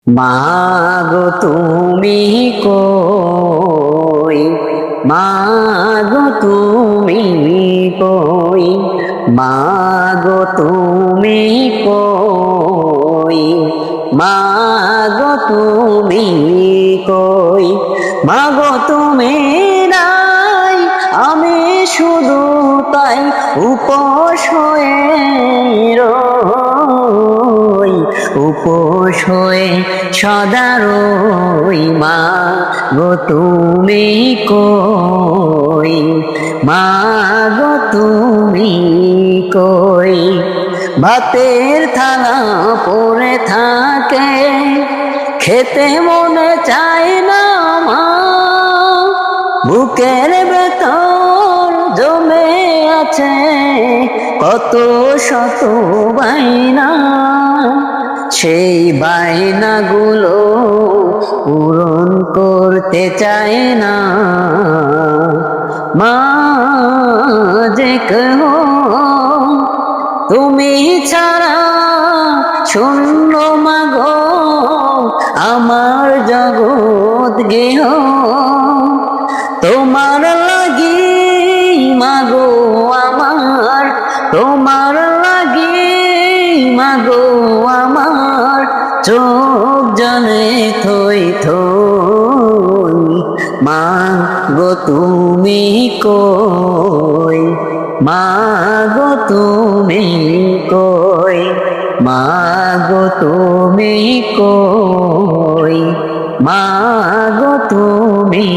মাগো তুমি কই, মাগো তুমি কই, মাগো তুমি কই, মাগো তুমি কই, মাগো তুমি নাই আমি শুধু তাই উপোস হয়ে রই, উপোস হয়ে সদা রই। মাগো তুমি কই, মাগো তুমি কই, ভাতের থালা পড়ে থাকে খেতে মনে চায় না মা, বুকের ভেতর জমে আছে কত শত বাইনা, সেই বাইনাগুলো পূরণ করতে চায় না মা যে কেহ, তুমি ছাড়া শূন্য মাগো আমার জগৎ গেহ, তোমার লাগি মাগো আমার, তোমার লাগি মাগো আমার চোখ জলে থই থই। মাগো তুমি কই, মাগো তুমি কই, মাগো তুমি কই, মাগো তুমি